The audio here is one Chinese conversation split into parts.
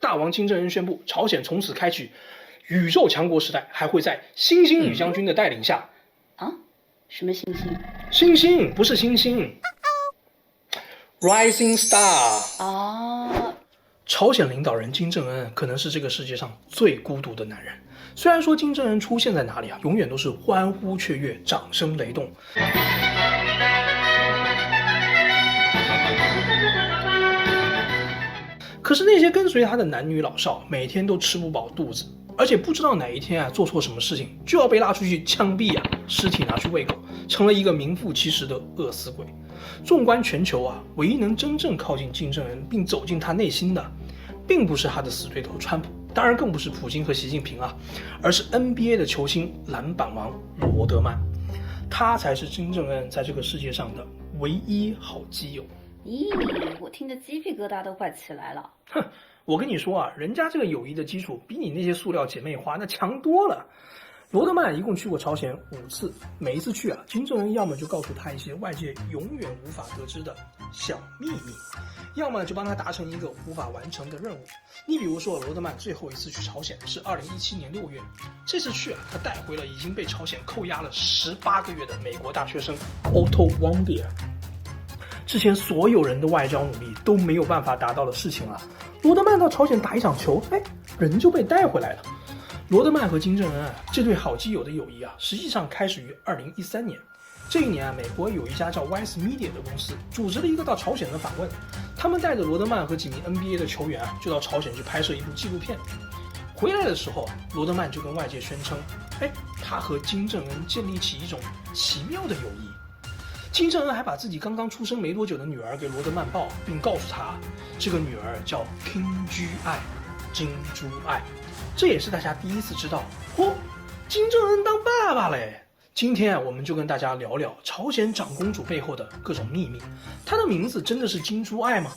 大王金正恩宣布，朝鲜从此开启宇宙强国时代，还会在星星女将军的带领下。什么星星？星星不是星星 ，Rising Star。朝鲜领导人金正恩可能是这个世界上最孤独的男人。虽然说金正恩出现在哪里啊，永远都是欢呼雀跃、掌声雷动。可是那些跟随他的男女老少，每天都吃不饱肚子，而且不知道哪一天啊做错什么事情，就要被拉出去枪毙啊，尸体拿去喂狗，成了一个名副其实的饿死鬼。纵观全球啊，唯一能真正靠近金正恩并走进他内心的，并不是他的死对头川普，当然更不是普京和习近平啊，而是 NBA 的球星篮板王罗德曼，他才是金正恩在这个世界上的唯一好基友。咦，我听得鸡皮疙瘩都快起来了。哼，我跟你说啊，人家这个友谊的基础比你那些塑料姐妹花那强多了。罗德曼一共去过朝鲜5次，每一次去啊，金正恩要么就告诉他一些外界永远无法得知的小秘密，要么就帮他达成一个无法完成的任务。你比如说，罗德曼最后一次去朝鲜是2017年6月，这次去啊，他带回了已经被朝鲜扣押了18个月的美国大学生 Otto Warmbier。之前所有人的外交努力都没有办法达到的事情啊，罗德曼到朝鲜打一场球，人就被带回来了。罗德曼和金正恩啊，这对好基友的友谊啊，实际上开始于2013年。这一年啊，美国有一家叫 Vice Media 的公司组织了一个到朝鲜的访问，他们带着罗德曼和几名 NBA 的球员啊，就到朝鲜去拍摄一部纪录片。回来的时候啊，罗德曼就跟外界宣称，他和金正恩建立起一种奇妙的友谊。金正恩还把自己刚刚出生没多久的女儿给罗德曼抱，并告诉他，这个女儿叫 Kim Ju 爱，金珠爱。这也是大家第一次知道，金正恩当爸爸嘞。今天我们就跟大家聊聊朝鲜长公主背后的各种秘密。她的名字真的是金珠爱吗？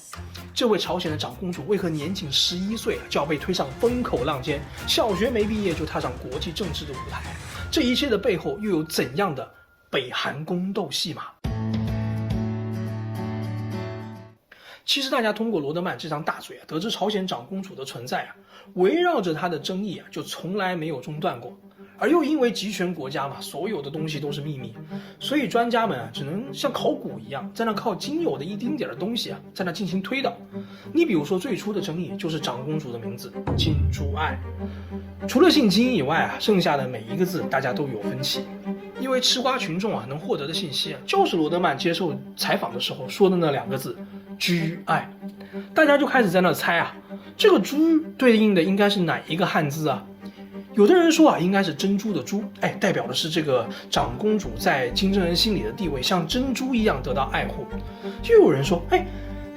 这位朝鲜的长公主为何年仅11岁就要被推上风口浪尖，小学没毕业就踏上国际政治的舞台？这一切的背后又有怎样的北韩宫斗戏码？其实大家通过罗德曼这张大嘴啊，得知朝鲜长公主的存在啊，围绕着她的争议啊，就从来没有中断过。而又因为集权国家嘛，所有的东西都是秘密，所以专家们啊，只能像考古一样，在那靠仅有的一丁点的东西啊，在那进行推导。你比如说最初的争议就是长公主的名字金珠爱，除了姓金以外啊，剩下的每一个字大家都有分歧。因为吃瓜群众啊能获得的信息啊，就是罗德曼接受采访的时候说的那2个字居爱，大家就开始在那猜啊，这个居对应的应该是哪一个汉字啊？有的人说啊，应该是珍珠的珠，代表的是这个长公主在金正恩心里的地位像珍珠一样得到爱护。又有人说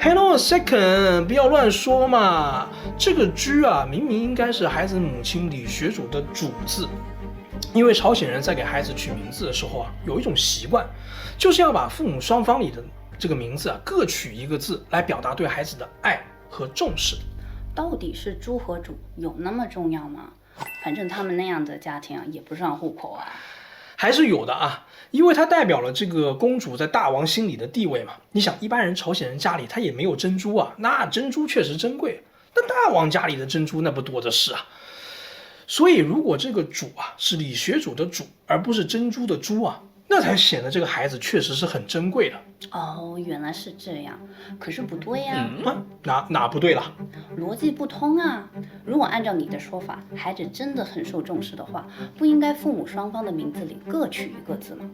，Hello second， 不要乱说嘛，这个居啊，明明应该是孩子母亲李学主的主字。因为朝鲜人在给孩子取名字的时候啊，有一种习惯，就是要把父母双方里的这个名字啊各取一个字，来表达对孩子的爱和重视。到底是猪和主有那么重要吗？反正他们那样的家庭啊，也不上户口啊。还是有的啊，因为它代表了这个公主在大王心里的地位嘛。你想，一般人朝鲜人家里他也没有珍珠啊，那珍珠确实珍贵，但大王家里的珍珠那不多的是啊。所以如果这个主啊是李学主的主，而不是珍珠的珠啊，那才显得这个孩子确实是很珍贵的。原来是这样，可是不对呀。哪不对了？逻辑不通啊！如果按照你的说法，孩子真的很受重视的话，不应该父母双方的名字里各取一个字吗？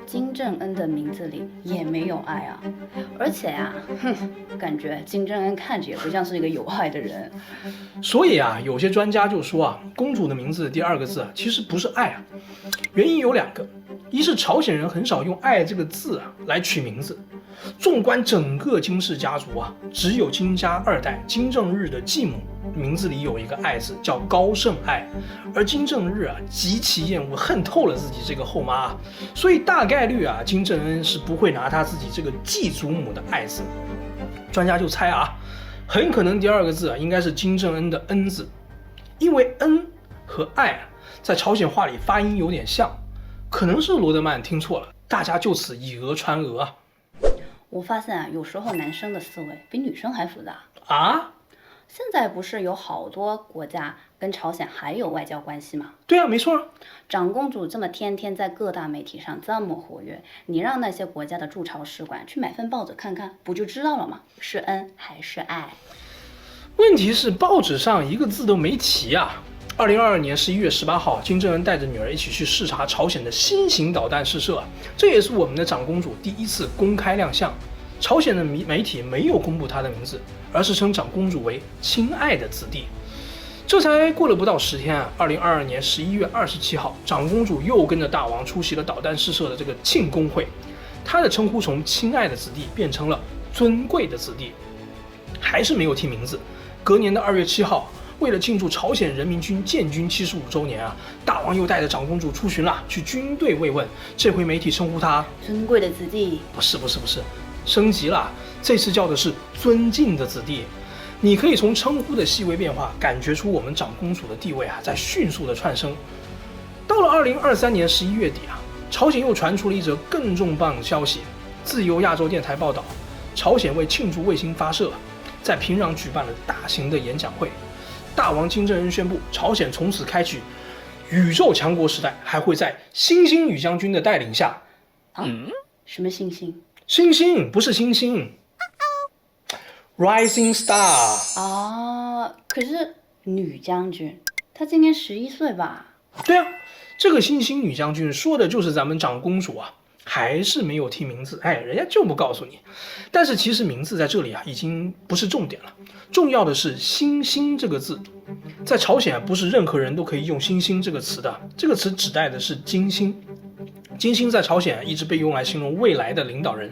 金正恩的名字里也没有爱啊，而且啊，感觉金正恩看着也不像是一个有爱的人。所以啊，有些专家就说啊，公主的名字的第2个字啊，其实不是爱啊。原因有2个，一是朝鲜人很少用爱这个字啊来取名字。纵观整个金氏家族啊，只有金家2代金正日的继母名字里有一个爱字，叫高胜爱，而金正日啊极其厌恶恨透了自己这个后妈啊，所以大概率啊金正恩是不会拿他自己这个继祖母的爱字。专家就猜啊，很可能第2个字啊应该是金正恩的恩字，因为恩和爱啊在朝鲜话里发音有点像，可能是罗德曼听错了，大家就此以讹传讹啊。我发现啊，有时候男生的思维比女生还复杂啊。现在不是有好多国家跟朝鲜还有外交关系吗？对啊，没错啊。长公主这么天天在各大媒体上这么活跃，你让那些国家的驻朝使馆去买份报纸看看，不就知道了吗？是恩还是爱？问题是报纸上一个字都没提啊。2022年11月18号，金正恩带着女儿一起去视察朝鲜的新型导弹试射，这也是我们的长公主第一次公开亮相。朝鲜的媒体没有公布她的名字，而是称长公主为亲爱的子弟。这才过了不到10天啊，2022年11月27号，长公主又跟着大王出席了导弹试射的这个庆功会，她的称呼从亲爱的子弟变成了尊贵的子弟，还是没有提名字。隔年的2月7号，为了庆祝朝鲜人民军建军75周年啊，大王又带着长公主出巡了，去军队慰问。这回媒体称呼她尊贵的子弟，不是，升级了，这次叫的是尊敬的子弟。你可以从称呼的细微变化感觉出我们长公主的地位啊在迅速的窜升。到了2023年11月底啊，朝鲜又传出了一则更重磅的消息。自由亚洲电台报道，朝鲜为庆祝卫星发射，在平壤举办了大型的演讲会。大王金正恩宣布，朝鲜从此开启宇宙强国时代，还会在星星女将军的带领下。什么星星？星星不是星星。Rising Star 啊，可是女将军，她今年11岁吧？对啊，这个星星女将军说的就是咱们长公主啊，还是没有提名字，人家就不告诉你。但是其实名字在这里啊，已经不是重点了，重要的是星星这个字。在朝鲜啊，不是任何人都可以用星星这个词的，这个词指代的是金星。金星在朝鲜一直被用来形容未来的领导人，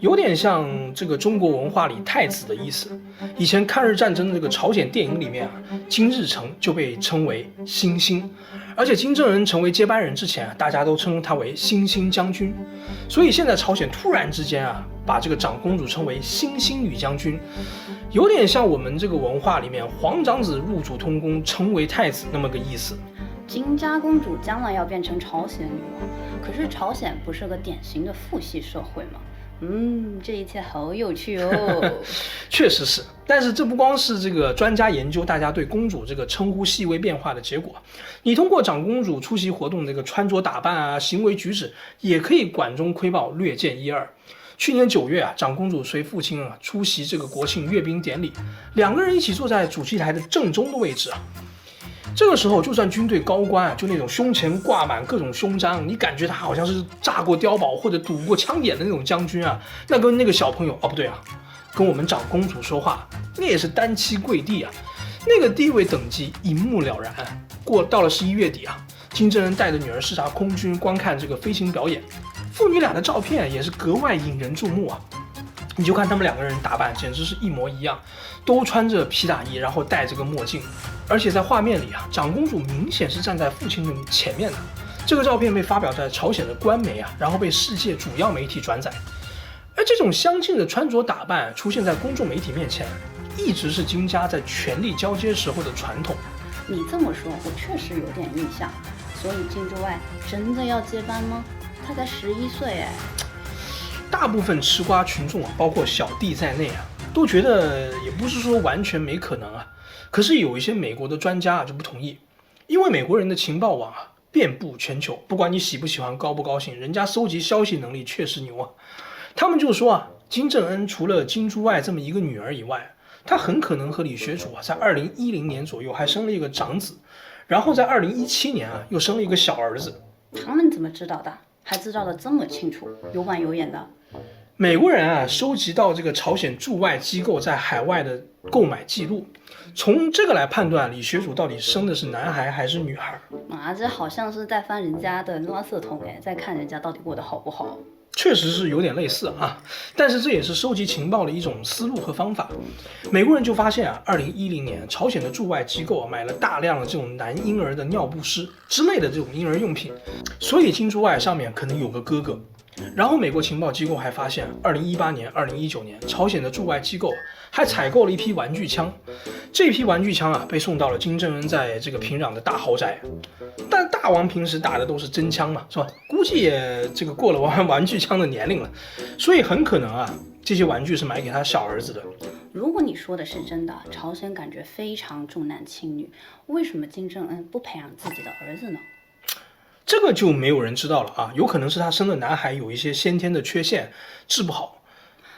有点像这个中国文化里太子的意思。以前抗日战争的这个朝鲜电影里面啊，金日成就被称为星星，而且金正恩成为接班人之前啊，大家都称他为星星将军。所以现在朝鲜突然之间啊，把这个长公主称为星星女将军，有点像我们这个文化里面皇长子入主通宫称为太子那么个意思。金家公主将来要变成朝鲜女王，可是朝鲜不是个典型的父系社会吗？这一切好有趣哦。确实是，但是这不光是这个专家研究大家对公主这个称呼细微变化的结果，你通过长公主出席活动这个穿着打扮啊、行为举止，也可以管中窥豹，略见一二。去年9月啊，长公主随父亲啊出席这个国庆阅兵典礼，两个人一起坐在主席台的正中的位置啊。这个时候，就算军队高官啊，就那种胸前挂满各种勋章，你感觉他好像是炸过碉堡或者堵过枪眼的那种将军啊，那跟那个小朋友不对啊，跟我们长公主说话，那也是单膝跪地啊，那个地位等级一目了然。到了11月底啊，金正恩带着女儿视察空军，观看这个飞行表演，父女俩的照片也是格外引人注目啊。你就看他们两个人打扮简直是一模一样，都穿着皮大衣，然后戴着个墨镜，而且在画面里啊，长公主明显是站在父亲的前面的。这个照片被发表在朝鲜的官媒啊，然后被世界主要媒体转载。而这种相近的穿着打扮出现在公众媒体面前，一直是金家在权力交接时候的传统。你这么说，我确实有点印象。所以金珠爱真的要接班吗？他才11岁哎。大部分吃瓜群众啊，包括小弟在内啊，都觉得也不是说完全没可能啊。可是有一些美国的专家啊就不同意，因为美国人的情报网啊遍布全球，不管你喜不喜欢、高不高兴，人家搜集消息能力确实牛啊。他们就说啊，金正恩除了金珠爱这么一个女儿以外，他很可能和李学祖啊在2010年左右还生了一个长子，然后在2017年啊又生了一个小儿子。他们怎么知道的？还知道的这么清楚，有板有眼的。美国人啊，收集到这个朝鲜驻外机构在海外的购买记录，从这个来判断李学祖到底生的是男孩还是女孩啊，这好像是在翻人家的垃圾桶在看人家到底过得好不好。确实是有点类似啊，但是这也是收集情报的一种思路和方法。美国人就发现啊，2010年朝鲜的驻外机构买了大量的这种男婴儿的尿不湿之类的这种婴儿用品，所以金珠爱上面可能有个哥哥。然后美国情报机构还发现，2018年、2019年，朝鲜的驻外机构还采购了一批玩具枪，这批玩具枪啊被送到了金正恩在这个平壤的大豪宅。但大王平时打的都是真枪嘛，是吧？估计也这个过了玩具枪的年龄了，所以很可能啊，这些玩具是买给他小儿子的。如果你说的是真的，朝鲜感觉非常重男轻女，为什么金正恩不培养自己的儿子呢？这个就没有人知道了啊，有可能是他生的男孩有一些先天的缺陷，治不好。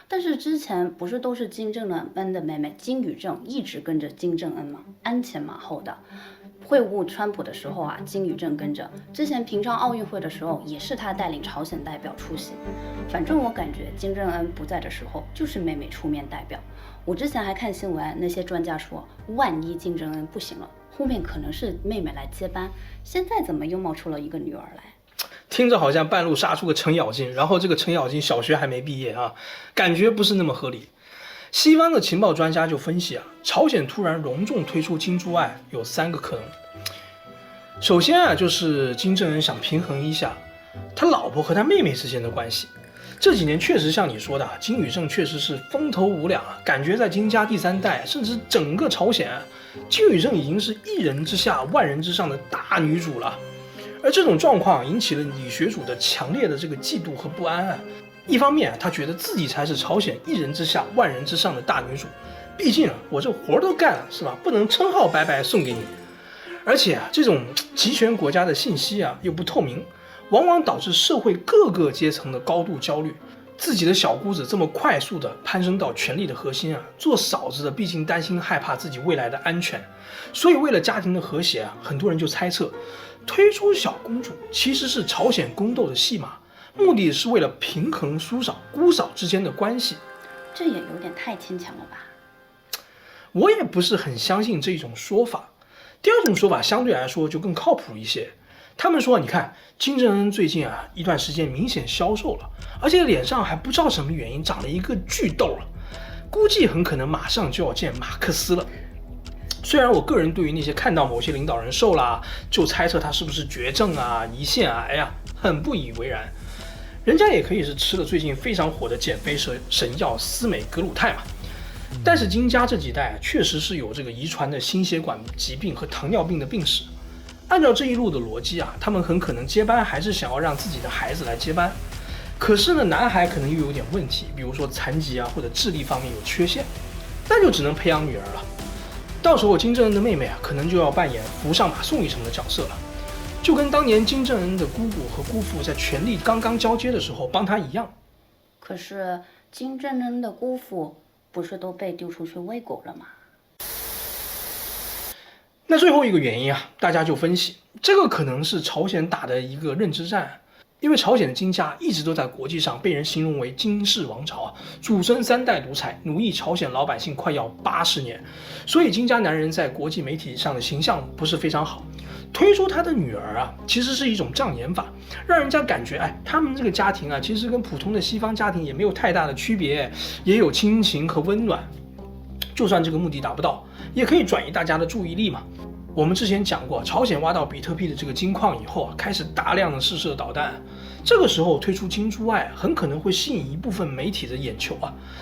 但是之前不是都是金正恩的妹妹金宇正一直跟着金正恩吗？鞍前马后的。会晤川普的时候啊，金宇正跟着；之前平昌奥运会的时候，也是他带领朝鲜代表出席。反正我感觉金正恩不在的时候，就是妹妹出面代表。我之前还看新闻，那些专家说，万一金正恩不行了，后面可能是妹妹来接班。现在怎么又冒出了一个女儿来？听着好像半路杀出个程咬金，然后这个程咬金小学还没毕业啊，感觉不是那么合理。西方的情报专家就分析啊，朝鲜突然隆重推出金珠爱有3个可能。首先啊，就是金正恩想平衡一下他老婆和他妹妹之间的关系。这几年确实像你说的，金宇正确实是风头无两啊，感觉在金家第3代，甚至整个朝鲜啊，金宇正已经是一人之下万人之上的大女主了。而这种状况引起了李学主的强烈的这个嫉妒和不安啊。一方面他觉得自己才是朝鲜一人之下万人之上的大女主，毕竟我这活都干了，是吧？不能称号白白送给你。而且这种集权国家的信息又不透明，往往导致社会各个阶层的高度焦虑。自己的小姑子这么快速的攀升到权力的核心做嫂子的毕竟担心害怕自己未来的安全，所以为了家庭的和谐很多人就猜测，推出小公主其实是朝鲜宫斗的戏码，目的是为了平衡姑嫂之间的关系。这也有点太牵强了吧？我也不是很相信这种说法。第二种说法相对来说就更靠谱一些。他们说，你看金正恩最近一段时间明显消瘦了，而且脸上还不知道什么原因长了一个巨痘了，估计很可能马上就要见马克思了。虽然我个人对于那些看到某些领导人瘦啦，就猜测他是不是绝症胰腺癌很不以为然。人家也可以是吃了最近非常火的减肥神药司美格鲁肽嘛。但是金家这几代确实是有这个遗传的心血管疾病和糖尿病的病史。按照这一路的逻辑他们很可能接班还是想要让自己的孩子来接班。可是呢，男孩可能又有点问题，比如说残疾或者智力方面有缺陷，那就只能培养女儿了。到时候金正恩的妹妹可能就要扮演扶上马送一程的角色了，就跟当年金正恩的姑姑和姑父在权力刚刚交接的时候帮他一样。可是金正恩的姑父不是都被丢出去喂狗了吗？那最后一个原因大家就分析，这个可能是朝鲜打的一个认知战。因为朝鲜的金家一直都在国际上被人形容为金氏王朝祖孙3代独裁，奴役朝鲜老百姓快要80年，所以金家男人在国际媒体上的形象不是非常好。推出他的女儿其实是一种障眼法，让人家感觉他们这个家庭其实跟普通的西方家庭也没有太大的区别，也有亲情和温暖。就算这个目的达不到，也可以转移大家的注意力嘛。我们之前讲过，朝鲜挖到比特币的这个金矿以后开始大量的试射导弹，这个时候推出金珠爱很可能会吸引一部分媒体的眼球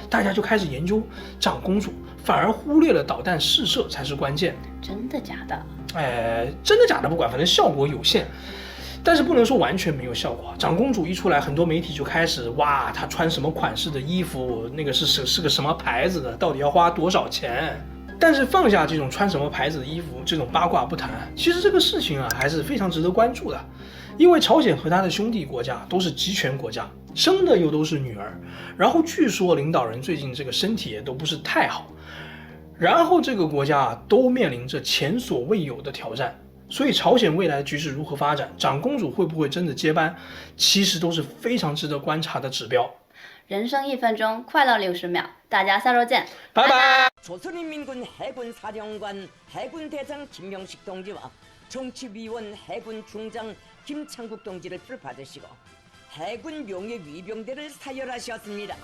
大家就开始研究长公主，反而忽略了导弹试射才是关键。真的假的？真的假的不管，反正效果有限，但是不能说完全没有效果。长公主一出来，很多媒体就开始哇，她穿什么款式的衣服，那个是个什么牌子的，到底要花多少钱。但是放下这种穿什么牌子的衣服这种八卦不谈，其实这个事情还是非常值得关注的。因为朝鲜和他的兄弟国家都是集权国家，生的又都是女儿，然后据说领导人最近这个身体也都不是太好，然后这个国家都面临着前所未有的挑战。所以朝鲜未来的局势如何发展，长公主会不会真的接班，其实都是非常值得观察的指标。人生1分钟，快乐60秒，大家下周见，拜拜。 조선인민군 해군사령관 해군대장 김명식 동지와 정치위원 해군 중장 김창국 동지를 받으시고 해군 명예 위병대를 사열하셨습니다.